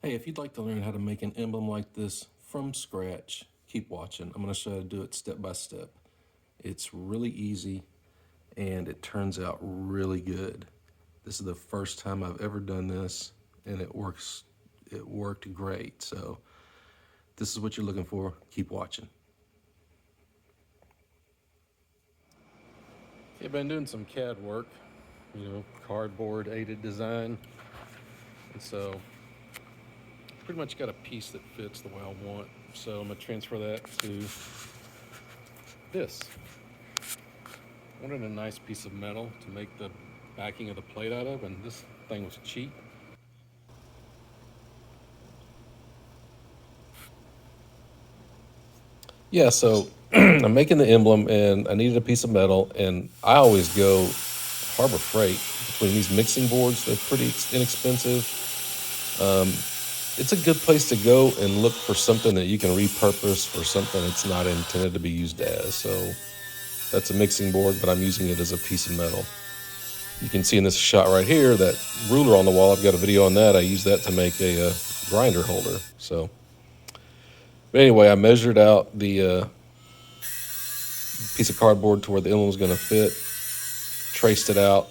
Hey, if you'd like to learn how to make an emblem like this from scratch, keep watching. I'm going to show you how to do it step by step. It's really easy and it turns out really good. This is the first time I've ever done this and it worked great. So this is what you're looking for. Keep watching. I've been doing some CAD work, cardboard aided design. And so pretty much got a piece that fits the way I want. So I'm gonna transfer that to this. I wanted a nice piece of metal to make the backing of the plate out of, and this thing was cheap. Yeah, so I'm making the emblem and I needed a piece of metal, and I always go Harbor Freight between these mixing boards. They're pretty inexpensive. It's a good place to go and look for something that you can repurpose for something it's not intended to be used as. So that's a mixing board, but I'm using it as a piece of metal. You can see in this shot right here, that ruler on the wall, I've got a video on that. I use that to make a grinder holder. So, but anyway, I measured out the piece of cardboard to where the emblem was going to fit, traced it out,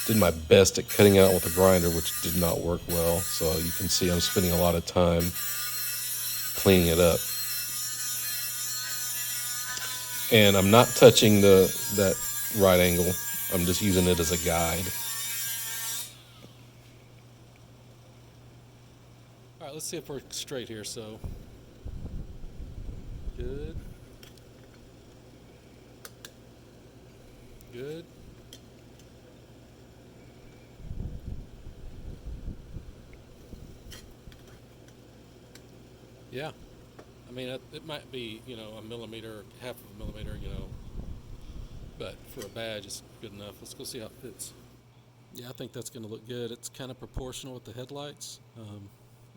did my best at cutting out with a grinder, which did not work well. So you can see I'm spending a lot of time cleaning it up. And I'm not touching that right angle. I'm just using it as a guide. All right, let's see if we're straight here. So, good. Good. Yeah. I mean, it might be, a millimeter, half of a millimeter, but for a badge, it's good enough. Let's go see how it fits. Yeah, I think that's going to look good. It's kind of proportional with the headlights.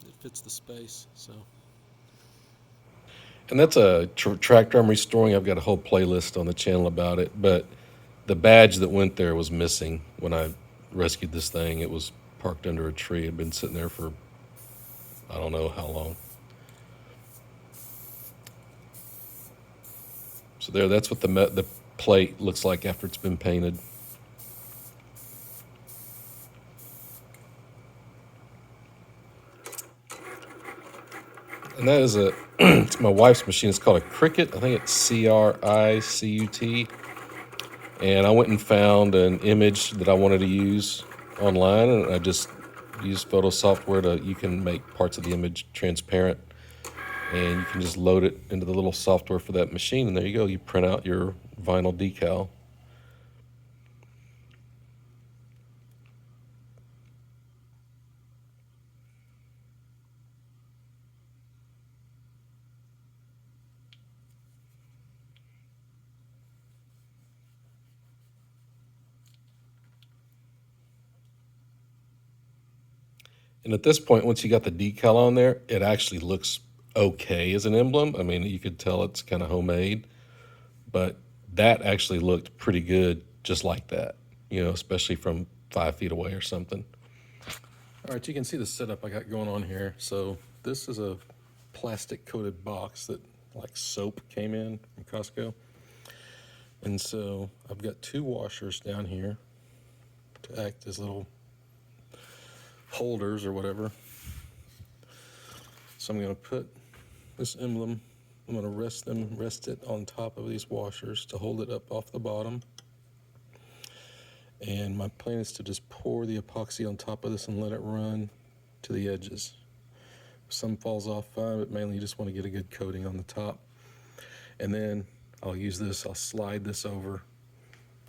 It fits the space, so. And that's a tractor I'm restoring. I've got a whole playlist on the channel about it, but the badge that went there was missing when I rescued this thing. It was parked under a tree. It had been sitting there for I don't know how long. So that's what the plate looks like after it's been painted. And that is it's my wife's machine. It's called a Cricut. I think it's CRICUT. And I went and found an image that I wanted to use online, and I just used photo software you can make parts of the image transparent, and you can just load it into the little software for that machine, and there you go. You print out your vinyl decal. And at this point, once you got the decal on there, it actually looks okay as an emblem. I mean, you could tell it's kind of homemade, but that actually looked pretty good just like that, especially from 5 feet away or something. All right, you can see the setup I got going on here. So this is a plastic coated box that like soap came in from Costco. And so I've got 2 washers down here to act as little holders or whatever. So I'm going to put this emblem, I'm going to rest it on top of these washers to hold it up off the bottom. And my plan is to just pour the epoxy on top of this and let it run to the edges. Some falls off fine, but mainly you just want to get a good coating on the top. And then I'll slide this over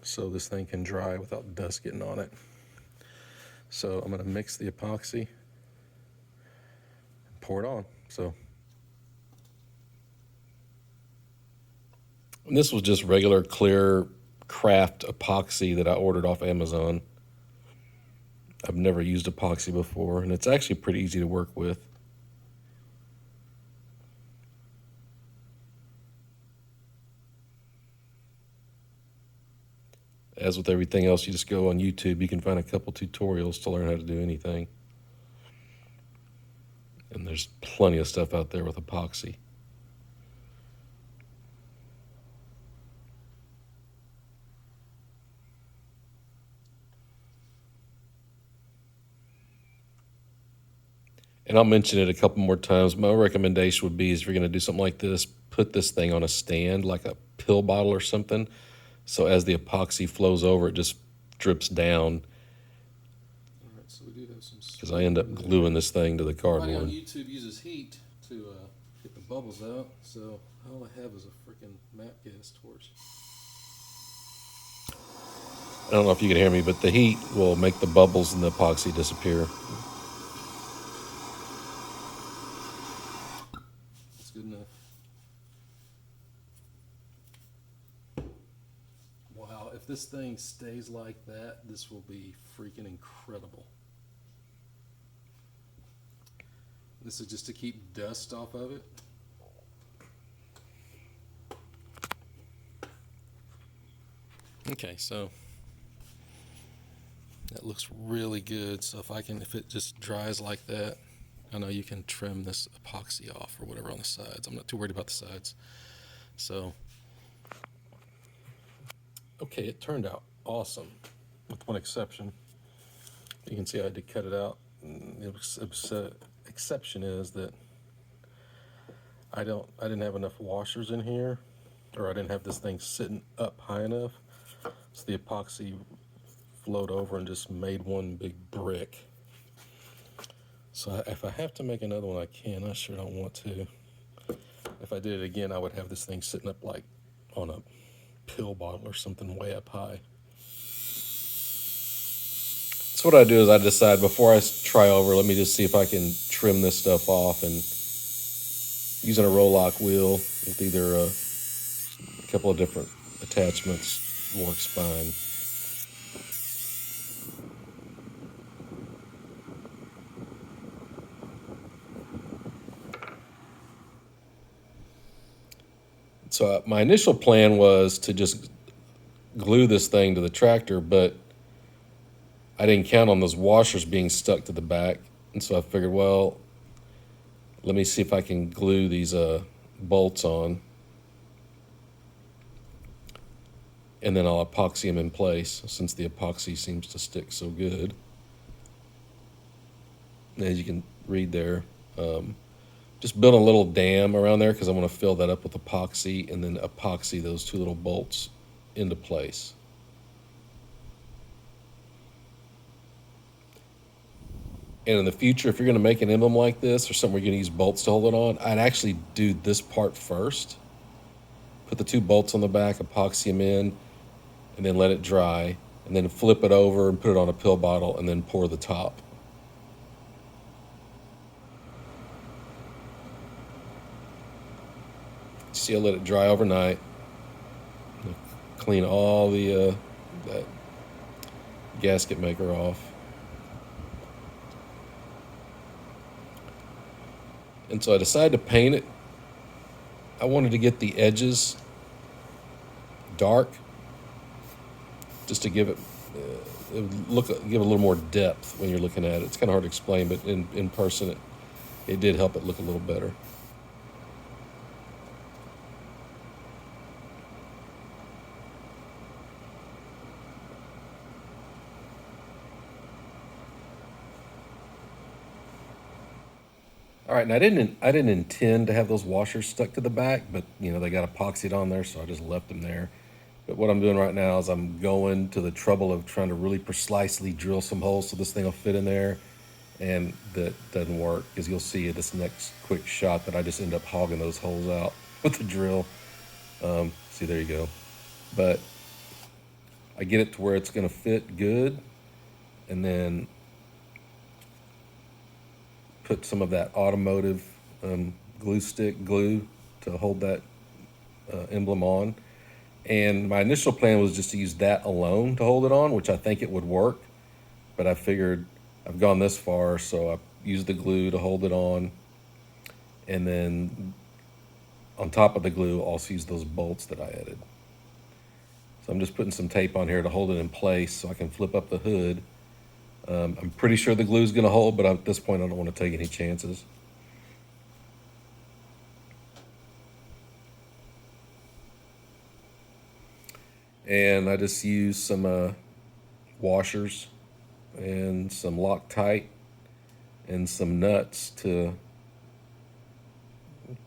so this thing can dry without dust getting on it. So I'm going to mix the epoxy and pour it on. And this was just regular clear craft epoxy that I ordered off Amazon. I've never used epoxy before, and it's actually pretty easy to work with. as with everything else, you just go on YouTube, you can find a couple tutorials to learn how to do anything. And there's plenty of stuff out there with epoxy. And I'll mention it a couple more times. My recommendation would be is if you're going to do something like this, put this thing on a stand like a pill bottle or something. So as the epoxy flows over, it just drips down. All right, so we do have some. Because I end up gluing this thing to the Everybody on cardboard. YouTube uses heat to get the bubbles out, so all I have is a freaking map gas torch. I don't know if you can hear me, but the heat will make the bubbles in the epoxy disappear. That's good enough. Wow, if this thing stays like that, this will be freaking incredible. This is just to keep dust off of it. Okay, so that looks really good. So if it just dries like that, I know you can trim this epoxy off or whatever on the sides. I'm not too worried about the sides. So, okay, it turned out awesome, with one exception. You can see I had to cut it out. The exception is that I didn't have enough washers in here, or I didn't have this thing sitting up high enough, so the epoxy flowed over and just made one big brick. So if I have to make another one, I can. I sure don't want to. If I did it again, I would have this thing sitting up like on a pill bottle or something way up high. So what I do is I decide before I try over, let me just see if I can trim this stuff off, and using a roll lock wheel with either a couple of different attachments works fine. So my initial plan was to just glue this thing to the tractor, but I didn't count on those washers being stuck to the back. And so I figured, well, let me see if I can glue these bolts on, and then I'll epoxy them in place since the epoxy seems to stick so good. As you can read there, just build a little dam around there because I want to fill that up with epoxy and then epoxy those two little bolts into place. And in the future, if you're going to make an emblem like this or something where you're going to use bolts to hold it on, I'd actually do this part first. Put the two bolts on the back, epoxy them in, and then let it dry, and then flip it over and put it on a pill bottle and then pour the top. See, I let it dry overnight. Clean all the that gasket maker off. And so I decided to paint it. I wanted to get the edges dark, just to give it give a little more depth when you're looking at it. It's kind of hard to explain, but in person, it did help it look a little better. All right, and I didn't intend to have those washers stuck to the back, but they got epoxied on there, so I just left them there. But what I'm doing right now is I'm going to the trouble of trying to really precisely drill some holes so this thing will fit in there, and that doesn't work because you'll see this next quick shot that I just end up hogging those holes out with the drill. See, there you go. But I get it to where it's going to fit good, and then put some of that Automotive glue stick glue to hold that emblem on. And my initial plan was just to use that alone to hold it on, which I think it would work. But I figured I've gone this far, so I used the glue to hold it on. And then on top of the glue, I'll also use those bolts that I added. So I'm just putting some tape on here to hold it in place so I can flip up the hood. I'm pretty sure the glue's gonna hold, but at this point I don't want to take any chances. And I just use some washers and some Loctite and some nuts to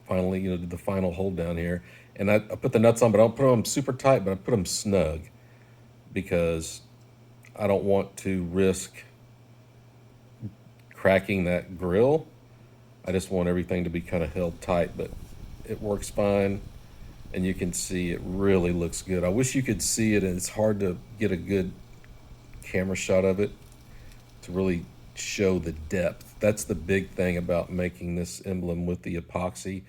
finally, do the final hold down here. And I put the nuts on, but I don't put them super tight, but I put them snug because I don't want to risk cracking that grill. I just want everything to be kind of held tight, but it works fine. And you can see it really looks good. I wish you could see it, and it's hard to get a good camera shot of it to really show the depth. That's the big thing about making this emblem with the epoxy,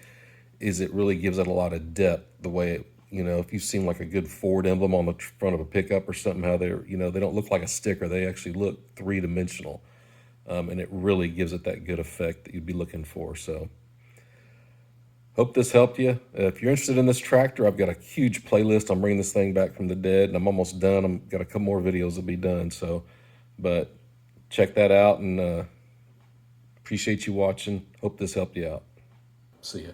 is it really gives it a lot of depth. The way it, if you've seen like a good Ford emblem on the front of a pickup or something, how they're, they don't look like a sticker. They actually look three-dimensional. And it really gives it that good effect that you'd be looking for. So hope this helped you. If you're interested in this tractor, I've got a huge playlist. I'm bringing this thing back from the dead, and I'm almost done. I've got a couple more videos to be done. So, but check that out, and appreciate you watching. Hope this helped you out. See ya.